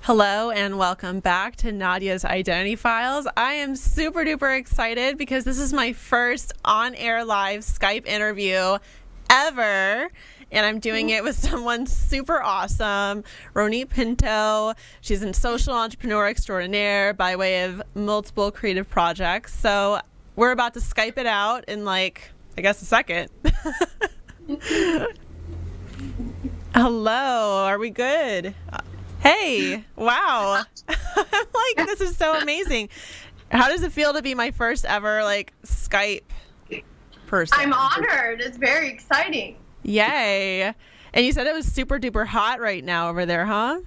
Hello and welcome back to Nadya's Identity Files. I am super duper excited because this is my first on-air live Skype interview ever. And I'm doing it with someone super awesome, Ronit Pinto. She's a social entrepreneur extraordinaire by way of multiple creative projects. So we're about to Skype it out in a second. Hello, are we good? Hey, wow. This is so amazing. How does it feel to be my first ever Skype person? I'm honored. It's very exciting. Yay. And you said it was super duper hot right now over there, huh?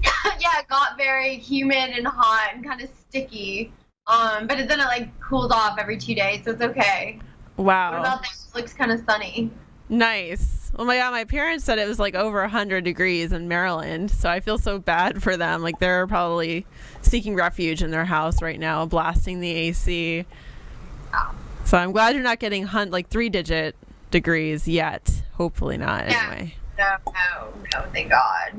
Yeah, it got very humid and hot and kind of sticky. But then it cools off every 2 days, so it's okay. Wow. What about that? It looks kind of sunny. Nice. Oh my God, my parents said it was over 100 degrees in Maryland, so I feel so bad for them. They're probably seeking refuge in their house right now, blasting the AC. Oh. So I'm glad you're not getting 3-digit degrees yet. Hopefully not, anyway. No, thank God.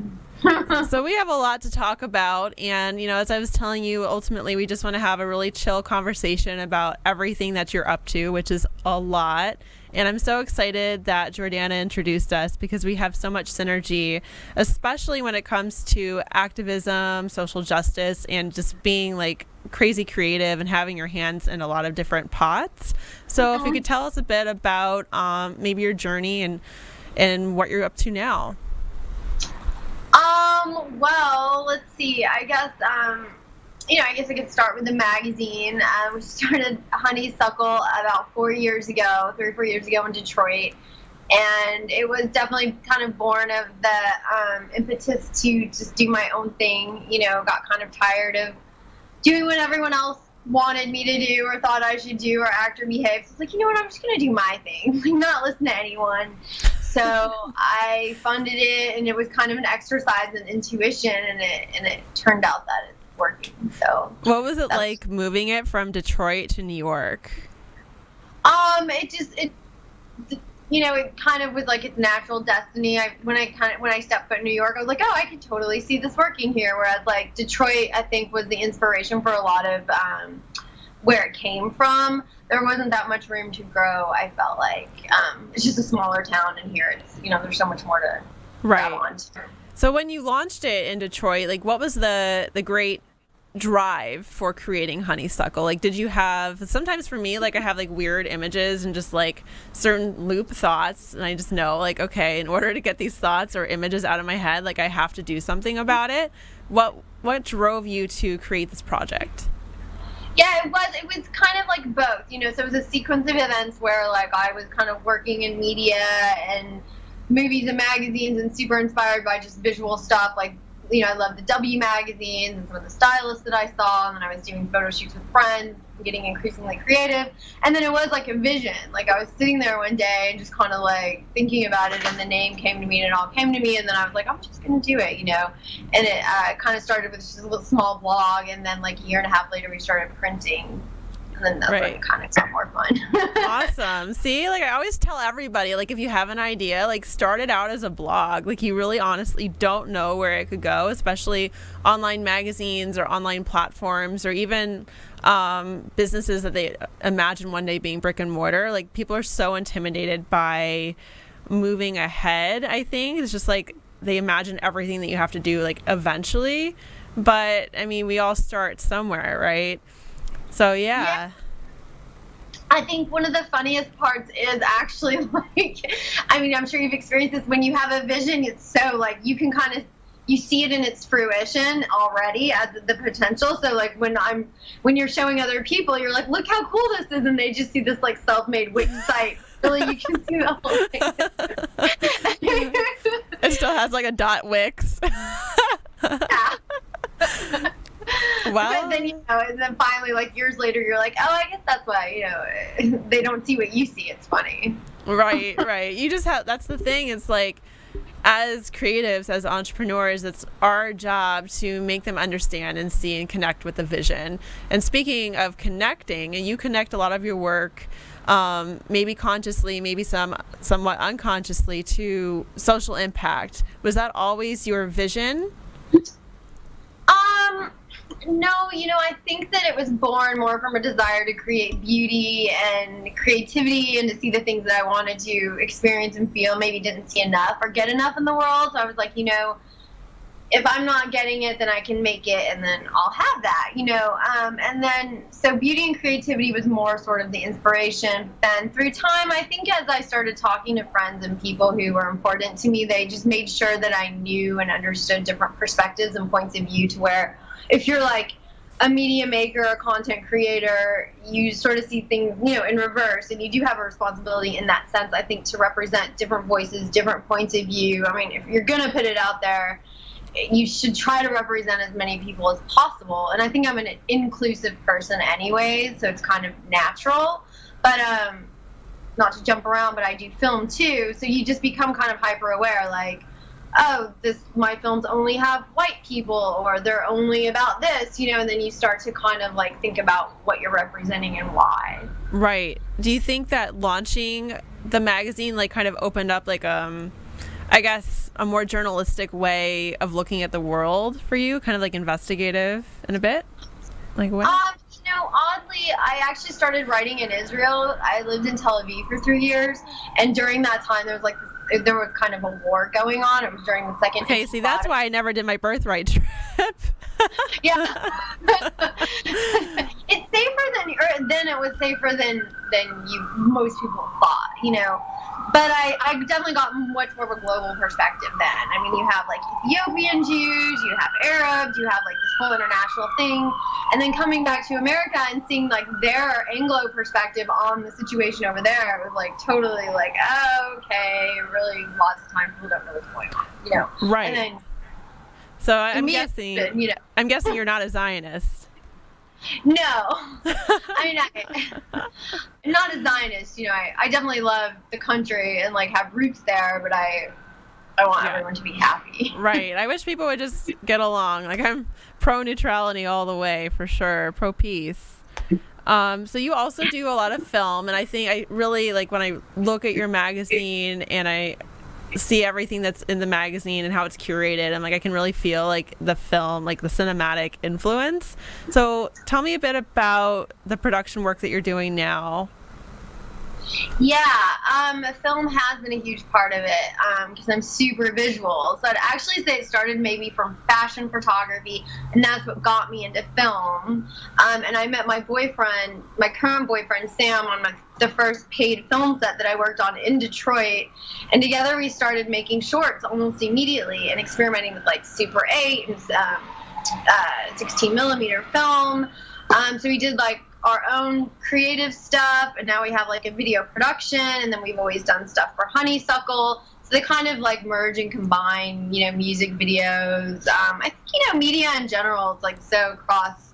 So we have a lot to talk about, and as I was telling you, ultimately we just want to have a really chill conversation about everything that you're up to, which is a lot. And I'm so excited that Jordana introduced us because we have so much synergy, especially when it comes to activism, social justice, and just being crazy creative and having your hands in a lot of different pots. So if you could tell us a bit about maybe your journey and what you're up to now. Well, let's see. I guess I could start with the magazine. We started Honeysuckle about 3 or 4 years ago in Detroit. And it was definitely kind of born of the impetus to just do my own thing. Got kind of tired of doing what everyone else wanted me to do or thought I should do or act or behave. So it's I'm just going to do my thing, not listen to anyone. So I funded it, and it was kind of an exercise in intuition, and it turned out that it's working. So what was it like moving it from Detroit to New York? It kind of was its natural destiny. When I stepped foot in New York, I was I could totally see this working here. Whereas Detroit, I think, was the inspiration for a lot of where it came from. There wasn't that much room to grow. I felt it's just a smaller town, and here it's there's so much more to grab on. So when you launched it in Detroit, what was the great drive for creating Honeysuckle? Did you have, sometimes for me, I have weird images and just certain loop thoughts, and I just know okay, in order to get these thoughts or images out of my head, I have to do something about it. What drove you to create this project? Yeah, it was kind of both, so it was a sequence of events where I was kind of working in media and movies and magazines and super inspired by just visual stuff. I love the W magazines and some of the stylists that I saw, and then I was doing photo shoots with friends, getting increasingly creative. And then it was a vision. I was sitting there one day and just kind of thinking about it, and the name came to me, and it all came to me, and then I was I'm just going to do it, And it kind of started with just a little small blog, and then a year and a half later we started printing. And then that's when it kind of got more fun. Awesome. See, I always tell everybody, if you have an idea, start it out as a blog. You really honestly don't know where it could go, especially online magazines or online platforms or even businesses that they imagine one day being brick and mortar. People are so intimidated by moving ahead, I think. It's just they imagine everything that you have to do eventually. But I mean, we all start somewhere, right? So yeah. I think one of the funniest parts is actually I'm sure you've experienced this, when you have a vision, it's so you can kind of, you see it in its fruition already as the potential. So when you're showing other people, you're look how cool this is, and they just see this self-made Wix site. Really, you can see the whole thing. It still has a .wix. Yeah. Well, but then and then finally, years later, you're oh, I guess that's why they don't see what you see. It's funny. Right. You just have, that's the thing. It's as creatives, as entrepreneurs, it's our job to make them understand and see and connect with the vision. And speaking of connecting, and you connect a lot of your work, maybe consciously, maybe somewhat unconsciously, to social impact. Was that always your vision? No, I think that it was born more from a desire to create beauty and creativity and to see the things that I wanted to experience and feel, maybe didn't see enough or get enough in the world. So I was like, if I'm not getting it, then I can make it, and then I'll have that, and then, so beauty and creativity was more sort of the inspiration. Then through time, I think as I started talking to friends and people who were important to me, they just made sure that I knew and understood different perspectives and points of view, to where if you're like a media maker or content creator, you sort of see things, in reverse, and you do have a responsibility in that sense, I think, to represent different voices, different points of view. I mean, if you're going to put it out there, you should try to represent as many people as possible. And I think I'm an inclusive person anyway, so it's kind of natural. But not to jump around, but I do film too, so you just become kind of hyper aware, like, oh, my films only have white people, or they're only about this, and then you start to kind of like think about what you're representing and why. Right. Do you think that launching the magazine like kind of opened up like I guess a more journalistic way of looking at the world for you, kind of like investigative in a bit? Like what? Oddly, I actually started writing in Israel. I lived in Tel Aviv for 3 years, and during that time there was kind of a war going on. It was during the second. Okay, see, that's why I never did my birthright trip. Yeah. It's safer then it was safer than most people thought, But I definitely got much more of a global perspective then. I mean, you have like Ethiopian Jews, you have Arabs, you have like this whole international thing. And then coming back to America and seeing like their Anglo perspective on the situation over there, it was like totally like, oh, okay, really lots of times people don't know what's going on, Right. And then, so I'm guessing you're not a Zionist. No, I mean, I'm not a Zionist. I definitely love the country and like have roots there, but I want everyone to be happy. Right. I wish people would just get along. Like, I'm pro neutrality all the way for sure. Pro peace. So you also do a lot of film, and I think I really like when I look at your magazine and I see everything that's in the magazine and how it's curated, and like I can really feel like the film, like the cinematic influence. So tell me a bit about the production work that you're doing now. Yeah, film has been a huge part of it because I'm super visual. So I'd actually say it started maybe from fashion photography, and that's what got me into film. And I met my current boyfriend, Sam, on the first paid film set that I worked on in Detroit. And together we started making shorts almost immediately and experimenting with like Super 8 and 16 millimeter film. So we did like our own creative stuff, and now we have like a video production, and then we've always done stuff for Honeysuckle. So they kind of like merge and combine, music videos. I think, media in general, it's like so cross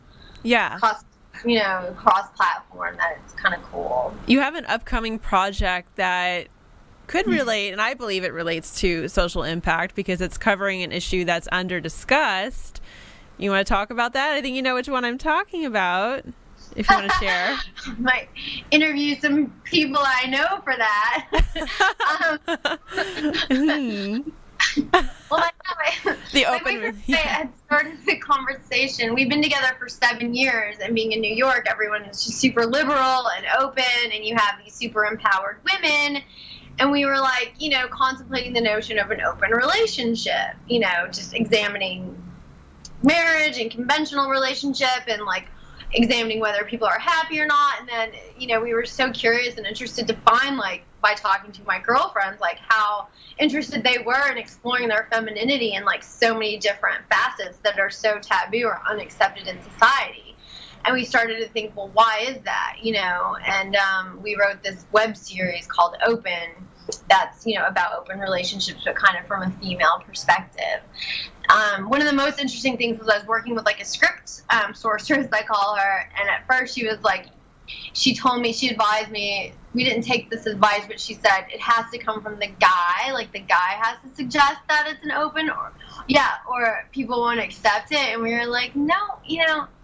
platform that it's kind of cool. You have an upcoming project that could relate, and I believe it relates to social impact because it's covering an issue that's under discussed. You want to talk about that? I think you know which one I'm talking about. If you want to share. Might interview some people I know for that. Well, I had started the conversation. We've been together for 7 years, and being in New York, everyone is just super liberal and open, and you have these super empowered women. And we were like, contemplating the notion of an open relationship, just examining marriage and conventional relationship and like examining whether people are happy or not. And then, we were so curious and interested to find, like, by talking to my girlfriends, like, how interested they were in exploring their femininity in, like, so many different facets that are so taboo or unaccepted in society. And we started to think, well, why is that, And we wrote this web series called Open that's, about open relationships, but kind of from a female perspective. One of the most interesting things was I was working with like a script sorceress, I call her, and at first she advised me, we didn't take this advice, but she said it has to come from the guy, like the guy has to suggest that it's an open, or people won't accept it, and we were like, no,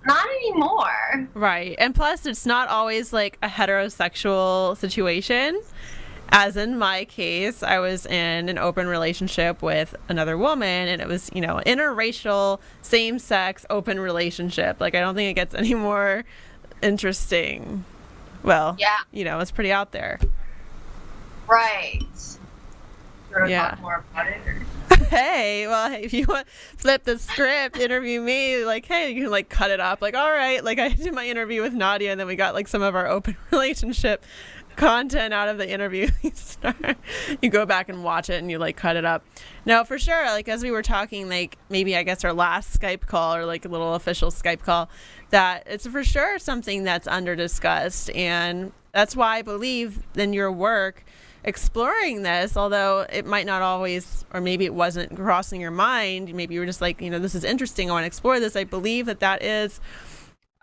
not anymore. Right, and plus it's not always like a heterosexual situation. as in my case, I was in an open relationship with another woman, and it was, interracial, same-sex, open relationship. Like, I don't think it gets any more interesting. Well, yeah, it's pretty out there. Right. You want to talk more about it? Or? Hey, well, if you want flip the script, interview me, like, hey, you can like cut it up. Like, all right, like I did my interview with Nadya, and then we got like some of our open relationship content out of the interview. You go back and watch it and you like cut it up. No, for sure. Like as we were talking, like maybe I guess our last Skype call or like a little official Skype call, that it's for sure something that's under discussed. And that's why I believe in your work exploring this, although it might not always, or maybe it wasn't crossing your mind. Maybe you were just like, this is interesting. I want to explore this. I believe that that is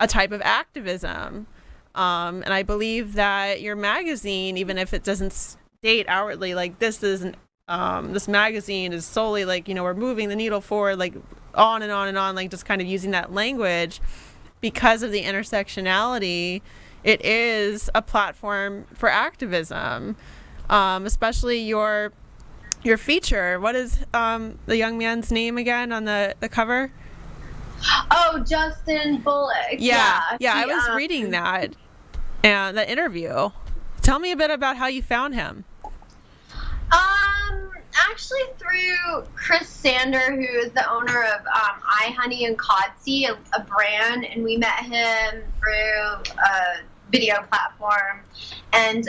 a type of activism. And I believe that your magazine, even if it doesn't state outwardly, like this magazine is solely like, we're moving the needle forward, like on and on and on, like just kind of using that language because of the intersectionality. It is a platform for activism, especially your feature. What is the young man's name again on the cover? Oh, Justin Bullock. Yeah. I was reading that and that interview. Tell me a bit about how you found him. Actually through Chris Sander, who is the owner of iHoney and Codsey, a brand, and we met him through a video platform, and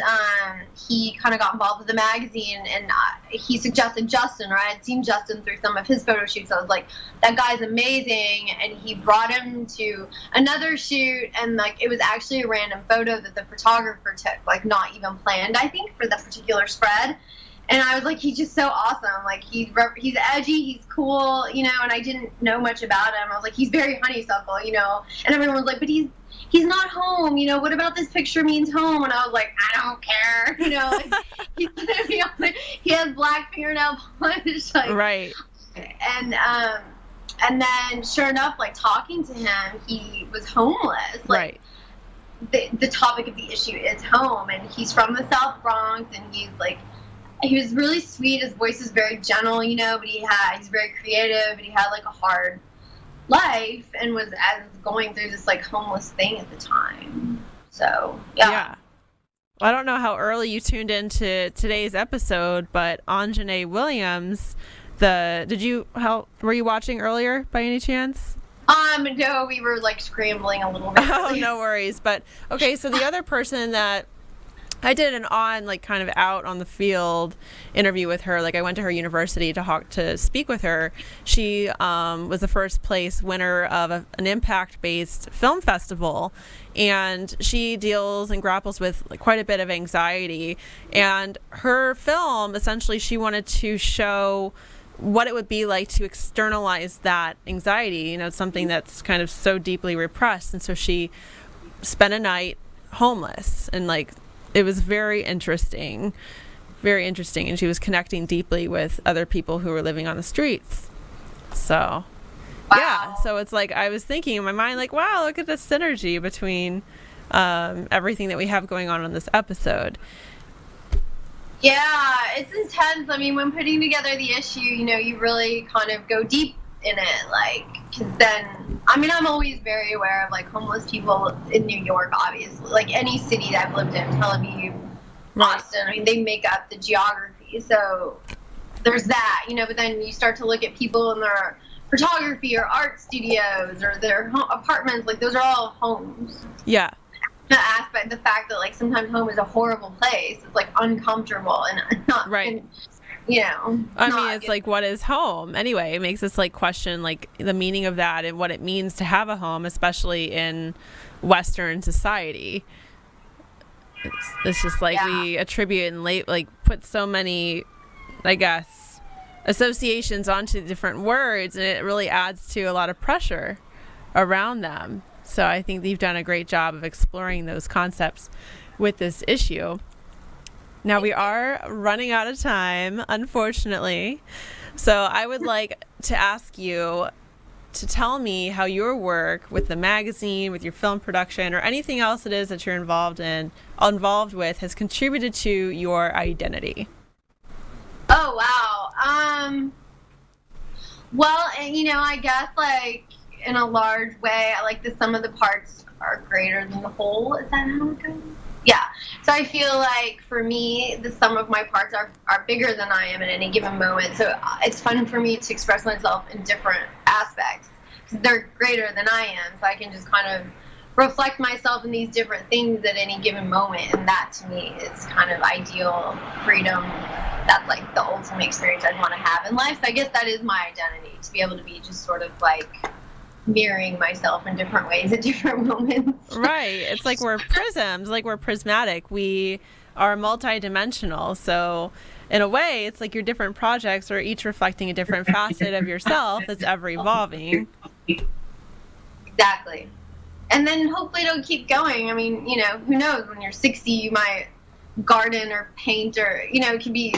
he kind of got involved with the magazine, and he suggested Justin, or I had seen Justin through some of his photo shoots. I was like, that guy's amazing, and he brought him to another shoot, and like it was actually a random photo that the photographer took, like not even planned, I think, for the particular spread. And I was like, he's just so awesome. Like he's edgy, he's cool, and I didn't know much about him. I was like, he's very honeysuckle, and everyone was like, but he's not home, what about this picture means home? And I was like, I don't care, like, he's gonna be on there. He has black fingernail polish, like, right. And then sure enough, like talking to him, he was homeless. Like, right. The topic of the issue is home, and he's from the South Bronx, and he was really sweet. His voice is very gentle, but he's very creative, and he had like a hard life and was going through this like homeless thing at the time. So yeah. Well, I don't know how early you tuned into today's episode, but Anjanae Williams, were you watching earlier by any chance? No, we were like scrambling a little bit. Oh, no worries. But okay, so the other person that I did an kind of out on the field interview with her. Like I went to her university to speak with her. She was the first place winner of an impact-based film festival, and she deals and grapples with quite a bit of anxiety. And her film, essentially, she wanted to show what it would be like to externalize that anxiety. It's something that's kind of so deeply repressed. And so she spent a night homeless, and it was very interesting, and she was connecting deeply with other people who were living on the streets. So, wow. Yeah, so it's like I was thinking in my mind, like, wow, look at the synergy between everything that we have going on this episode. Yeah, it's intense. I mean, when putting together the issue, you really kind of go deep in it, because then, I'm always very aware of homeless people in New York, obviously, any city that I've lived in, Tel Aviv, Boston, they make up the geography, so there's that, but then you start to look at people in their photography or art studios or their apartments, those are all homes. Yeah. The fact that sometimes home is a horrible place, it's uncomfortable and not right. And, it's what is home anyway? It makes us question the meaning of that and what it means to have a home, especially in Western society. It's just we attribute and put so many, I guess, associations onto different words, and it really adds to a lot of pressure around them. So I think you've done a great job of exploring those concepts with this issue. Now we are running out of time, unfortunately. So I would like to ask you, to tell me how your work with the magazine, with your film production, or anything else it is that you're involved with has contributed to your identity. Oh, wow. Well, and, I guess, like, in a large way, I like the sum of the parts are greater than the whole. Is that how it goes? Yeah. So I feel like, for me, the sum of my parts are bigger than I am at any given moment. So it's fun for me to express myself in different aspects, because they're greater than I am. So I can just kind of reflect myself in these different things at any given moment. And that, to me, is kind of ideal freedom. That's like the ultimate experience I'd want to have in life. So I guess that is my identity, to be able to be just sort of like mirroring myself in different ways at different moments. Right. It's like we're prisms, like we're prismatic. We are multidimensional. So in a way, it's like your different projects are each reflecting a different facet of yourself that's ever evolving. Exactly. And then hopefully it'll keep going. I mean, who knows? When you're 60, you might garden or paint, or, it could be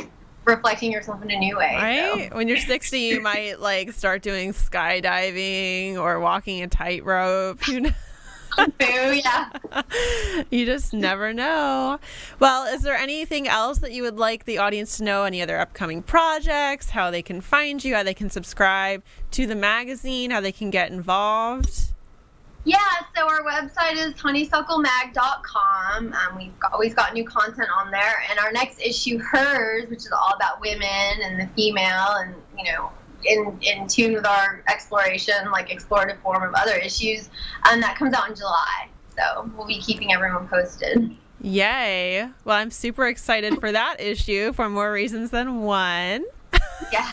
reflecting yourself in a new way. Right? So. When you're 60, you might like start doing skydiving or walking a tightrope. Who knows? Yeah. You just never know. Well, is there anything else that you would like the audience to know? Any other upcoming projects, how they can find you, how they can subscribe to the magazine, how they can get involved? Yeah, so our website is honeysucklemag.com. We've always got new content on there. And our next issue, Hers, which is all about women and the female, and, in tune with our exploration, like explorative form of other issues, and that comes out in July. So we'll be keeping everyone posted. Yay. Well, I'm super excited for that issue for more reasons than one. Yeah.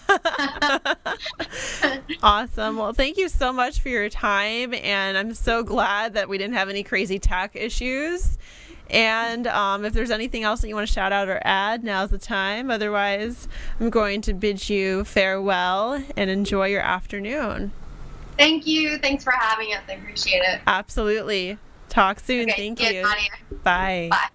Awesome. Well, thank you so much for your time, and I'm so glad that we didn't have any crazy tech issues. And if there's anything else that you want to shout out or add, now's the time. Otherwise, I'm going to bid you farewell and enjoy your afternoon. Thank you. Thanks for having us. I appreciate it. Absolutely. Talk soon. Okay, Thank you. Nadya. Bye. Bye.